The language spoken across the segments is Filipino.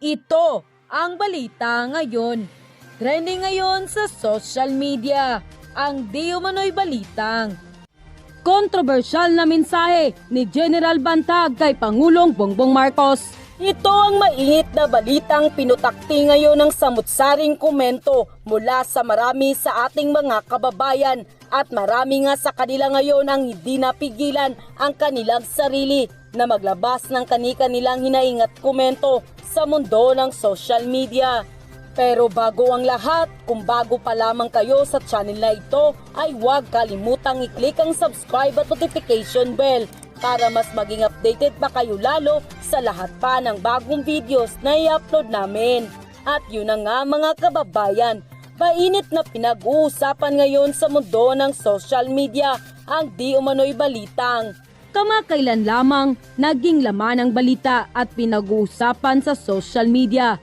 Ito ang balita ngayon. Trending ngayon sa social media, ang di umano'y balitang kontrobersyal na mensahe ni General Bantag kay Pangulong Bongbong Marcos. Ito ang mainit na balitang pinutakti ngayon ng samut-saring komento mula sa marami sa ating mga kababayan at marami nga sa kanila ngayon ang hindi napigilan ang kanilang sarili na maglabas ng kani-kanilang hinaing at komento sa mundo ng social media. Pero bago ang lahat, kung bago pa lamang kayo sa channel na ito, ay huwag kalimutang i-click ang subscribe at notification bell para mas maging updated pa kayo lalo sa lahat pa ng bagong videos na i-upload namin. At yun na nga mga kababayan, mainit na pinag-uusapan ngayon sa mundo ng social media ang di umano'y balitang kamakailan lamang naging laman ang balita at pinag-uusapan sa social media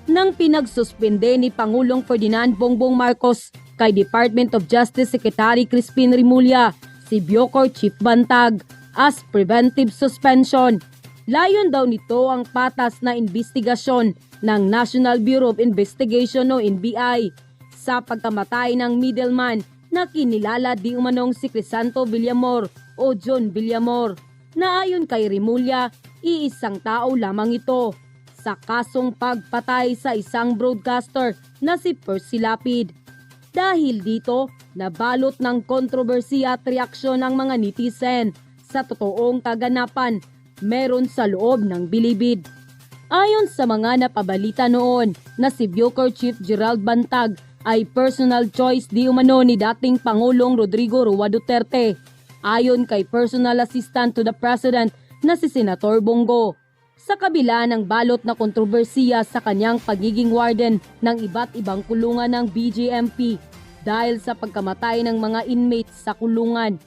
nang pinagsuspende ni Pangulong Ferdinand Bongbong Marcos kay Department of Justice Secretary Crispin Remulla si Bucor Chief Bantag as preventive suspension. Layon daw nito ang patas na investigasyon ng National Bureau of Investigation o NBI sa pagkamatay ng middleman na kinilala di umanong si Crisanto Villamor o John Villamor na ayon kay Remulla, iisang tao lamang ito sa kasong pagpatay sa isang broadcaster na si Percy Lapid. Dahil dito, nabalot ng kontrobersiya at reaksyon ng mga netizen sa totoong kaganapan meron sa loob ng bilibid. Ayon sa mga napabalita noon na si Bucor Chief Gerald Bantag ay personal choice di umano ni dating Pangulong Rodrigo Roa Duterte. Ayon kay personal assistant to the President na si Senator Bongo. Sa kabila ng balot na kontrobersiya sa kanyang pagiging warden ng iba't ibang kulungan ng BJMP dahil sa pagkamatay ng mga inmates sa kulungan.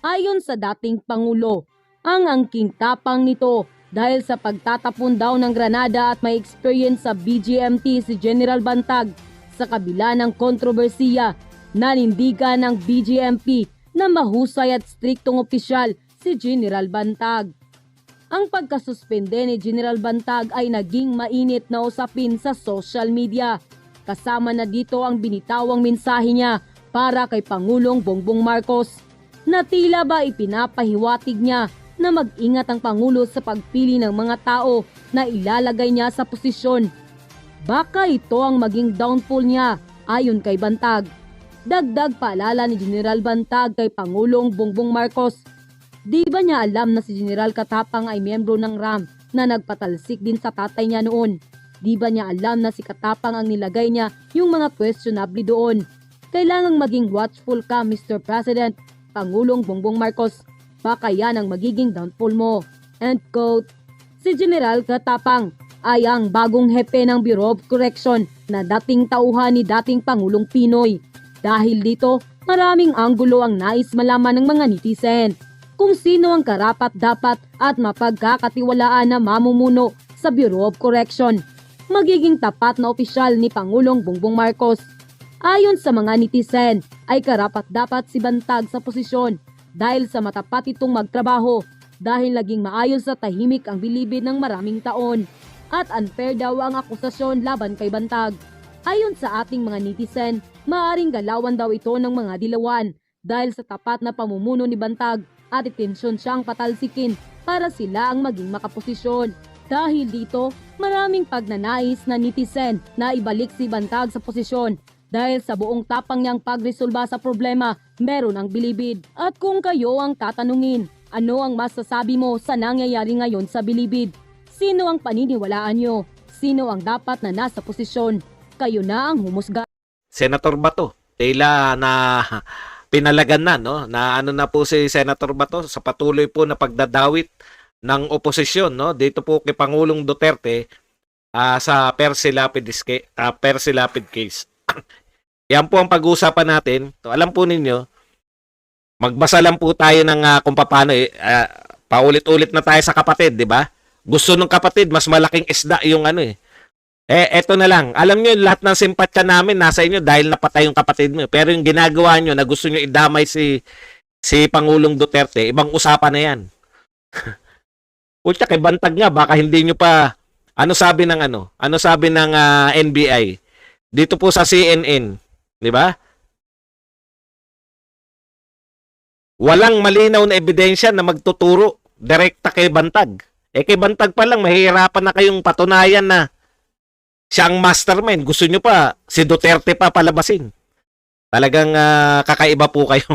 Ayon sa dating Pangulo, ang angking tapang nito dahil sa pagtatapon daw ng granada at may experience sa BJMP si General Bantag sa kabila ng kontrobersiya nanindigan ng BJMP na mahusay at striktong opisyal si General Bantag. Ang pagkasuspende ni General Bantag ay naging mainit na usapin sa social media. Kasama na dito ang binitawang mensahe niya para kay Pangulong Bongbong Marcos na tila ba ipinapahiwatig niya na mag-ingat ang Pangulo sa pagpili ng mga tao na ilalagay niya sa posisyon. Baka ito ang maging downfall niya ayon kay Bantag. Dagdag paalala ni General Bantag kay Pangulong Bongbong Marcos. Di ba niya alam na si General Katapang ay miyembro ng RAM na nagpatalsik din sa tatay niya noon? Di ba niya alam na si Katapang ang nilagay niya yung mga questionable doon? Kailangang maging watchful ka, Mr. President, Pangulong Bongbong Marcos. Baka yan ang magiging downfall mo. End quote. Si General Katapang ay ang bagong hepe ng Bureau of Correction na dating tauhan ni dating Pangulong Pinoy. Dahil dito, maraming anggulo ang nais malaman ng mga netizen kung sino ang karapat-dapat at mapagkakatiwalaan na mamumuno sa Bureau of Correction. Magiging tapat na opisyal ni Pangulong Bongbong Marcos. Ayon sa mga netizen, ay karapat-dapat si Bantag sa posisyon dahil sa matapat itong magtrabaho dahil naging maayos sa tahimik ang bilibid ng maraming taon at unfair daw ang akusasyon laban kay Bantag. Ayon sa ating mga netizen, maaring galawan daw ito ng mga dilawan dahil sa tapat na pamumuno ni Bantag at itensyon siyang patalsikin para sila ang maging makaposisyon. Dahil dito, maraming pagnanais na netizen na ibalik si Bantag sa posisyon dahil sa buong tapang niyang pagresolba sa problema, meron ang bilibid. At kung kayo ang tatanungin, ano ang masasabi mo sa nangyayari ngayon sa bilibid? Sino ang paniniwalaan nyo? Sino ang dapat na nasa posisyon? Kayo na ang humusga. Senator Bato, tila na pinalagan na, no? Na ano na po si Senator Bato sa patuloy po na pagdadawit ng oposisyon, no? Dito po kay Pangulong Duterte sa Percy Lapid case. Yan po ang pag-uusapan natin. So, alam po ninyo, magbasa lang po tayo ng kung paano paulit-ulit na tayo sa kapatid, di ba? Gusto ng kapatid, mas malaking isda yung ano eh. Eto na lang. Alam nyo, lahat ng simpatya namin nasa inyo dahil napatay yung kapatid mo. Pero yung ginagawa nyo na gusto nyo idamay si Pangulong Duterte, ibang usapan na yan. Putya, kay Bantag nga, baka hindi nyo pa Ano sabi ng ano? Ano sabi ng NBI? Dito po sa CNN, 'di ba? Walang malinaw na ebidensya na magtuturo direkta kay Bantag. Eh kay Bantag pa lang mahihirapan na kayong patunayan na siya ang mastermind. Gusto nyo pa si Duterte pa palabasin. Talagang kakaiba po kayo.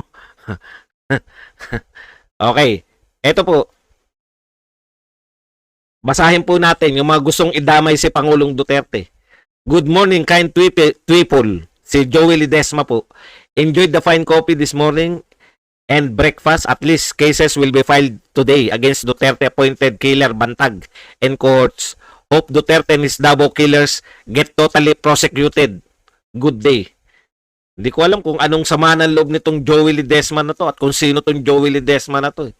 Okay. Ito po. Basahin po natin yung mga gustong idamay si Pangulong Duterte. Good morning, kind people. Si Joey Ledesma po. Enjoyed the fine coffee this morning and breakfast. At least cases will be filed today against Duterte-appointed killer Bantag and courts. Hope Duterte and his Davao killers get totally prosecuted. Good day. Hindi ko alam kung anong sama ng loob nitong Joey Ledesma na to at kung sino tong Joey Ledesma na to.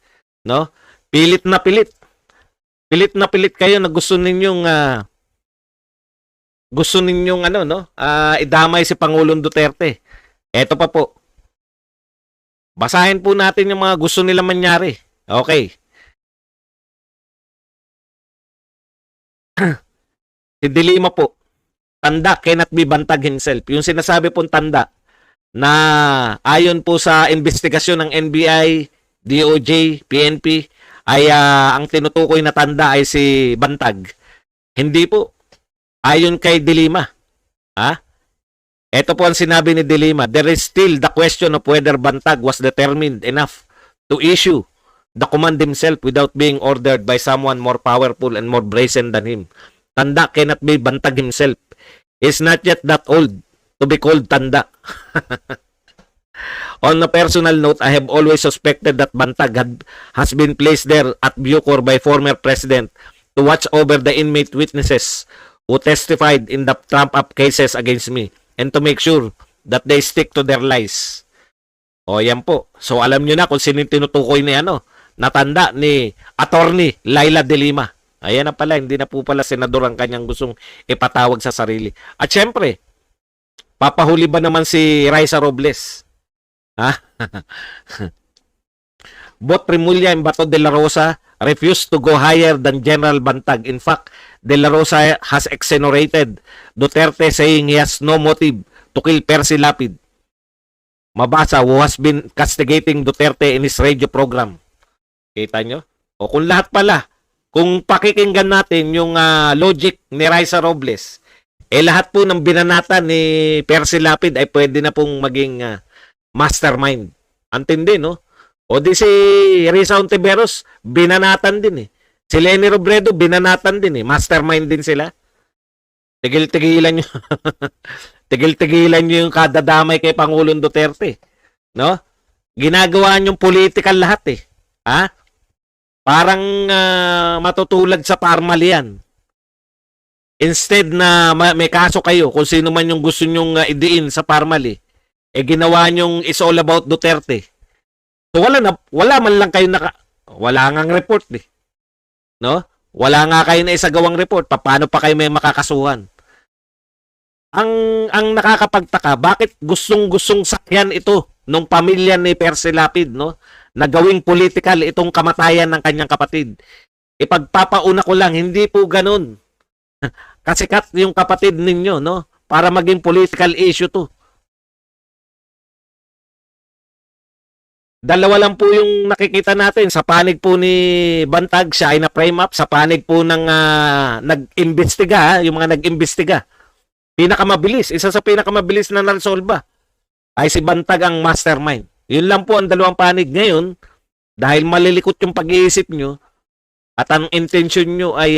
No? Pilit na pilit. Pilit na pilit kayo na gusto ninyong idamay si Pangulong Duterte. Eto pa po. Basahin po natin yung mga gusto nila manyari. Okay. Si Dilima po. Tanda cannot be Bantag himself. Yung sinasabi pong tanda na ayon po sa investigasyon ng NBI, DOJ, PNP, ay ang tinutukoy na tanda ay si Bantag. Hindi po. Ayon kay Dilima. Ito po ang sinabi ni Dilima. There is still the question of whether Bantag was determined enough to issue the command himself without being ordered by someone more powerful and more brazen than him. Tanda cannot be Bantag himself. He's not yet that old to be called Tanda. On a personal note, I have always suspected that Bantag has been placed there at Bucor by former president to watch over the inmate witnesses who testified in the trump-up cases against me and to make sure that they stick to their lies. O yan po. So alam nyo na kung sino tinutukoy ni natanda ni Attorney Laila De Lima. Ayan na pala, hindi na po pala senador ang kanyang gustong ipatawag sa sarili. At syempre, papahuli ba naman si Raisa Robles? Both Remulla and Bato de la Rosa refused to go higher than General Bantag. In fact, de la Rosa has exonerated Duterte, saying he has no motive to kill Percy Lapid. Mabasa, who has been castigating Duterte in his radio program. Kita nyo? O kung lahat pala, kung pakikinggan natin yung logic ni Raisa Robles, lahat po ng binanatan ni Percy Lapid ay pwede na pong maging mastermind. Antindi, no? O di si Risa Ontiveros, binanatan din Si Leni Robredo, binanatan din Mastermind din sila. Tigil-tigilan nyo. Tigil-tigilan nyo yung kadadamay kay Pangulong Duterte. No? Ginagawa nyong political lahat Parang matutulad sa parmali yan. Instead na may kaso kayo kung sino man yung gusto nyong idiin sa parmali, ginawa nyong it's all about Duterte. So wala man lang kayo wala ngang report No? Wala nga kayo na isagawang report. Paano pa kayo may makakasuhan? Ang nakakapagtaka, bakit gustong-gustong sakyan ito nung pamilya ni Percy Lapid, no? Na gawing political itong kamatayan ng kanyang kapatid. Ipagpapauna ko lang, hindi po ganun. Kasikat yung kapatid ninyo, no? Para maging political issue to. Dalawa lang po yung nakikita natin. Sa panig po ni Bantag, siya ay na-frame up. Sa panig po ng nag-imbestiga, yung mga nag-imbestiga. Pinakamabilis. Isa sa pinakamabilis na naresolba ay si Bantag ang mastermind. Yun lang po ang dalawang panig ngayon. Dahil malilikot yung pag-iisip nyo at ang intention nyo ay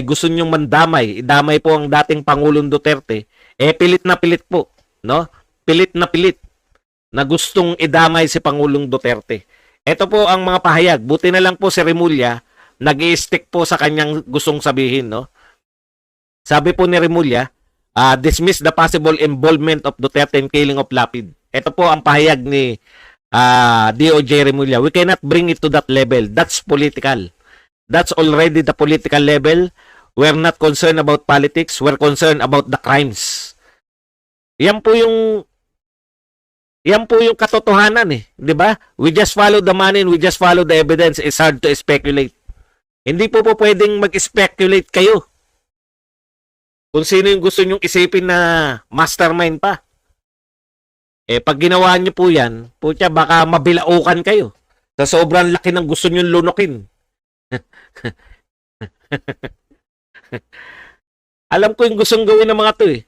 gusto nyong mandamay. Idamay po ang dating Pangulong Duterte. Pilit na pilit po. No? Pilit na pilit na gustong idamay si Pangulong Duterte. Ito po ang mga pahayag. Buti na lang po si Remulla, nag-i-stick po sa kanyang gustong sabihin. No? Sabi po ni Remulla, dismiss the possible involvement of Duterte in killing of Lapid. Ito po ang pahayag ni DOJ Remulla. We cannot bring it to that level. That's political. That's already the political level. We're not concerned about politics. We're concerned about the crimes. Yan po yung katotohanan 'di ba? We just follow the money and we just follow the evidence. It's hard to speculate. Hindi po pwedeng mag-speculate kayo kung sino yung gusto nyong isipin na mastermind pa. Eh, pag ginawa nyo po yan, putya, baka mabilaukan kayo sa sobrang laki ng gusto nyong lunukin. Alam ko yung gustong gawin ng mga to eh.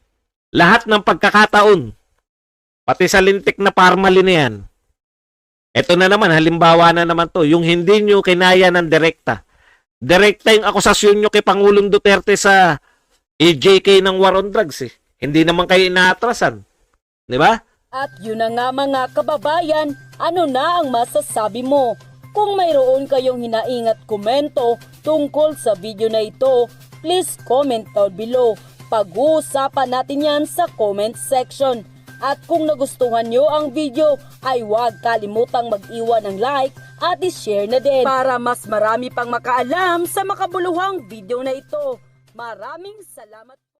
Lahat ng pagkakataon, pati sa lintik na parmali na yan. Ito na naman, halimbawa na naman to, yung hindi nyo kinaya ng direkta. Direkta yung akusasyon nyo kay Pangulong Duterte sa EJK ng war on drugs eh. Hindi naman kayo inaatrasan. Di ba? At yun na nga mga kababayan, ano na ang masasabi mo? Kung mayroon kayong hinaing at komento tungkol sa video na ito, please comment down below. Pag-uusapan natin yan sa comment section. At kung nagustuhan nyo ang video, ay huwag kalimutang mag-iwan ng like at i-share na din para mas marami pang makaalam sa makabuluhang video na ito. Maraming salamat.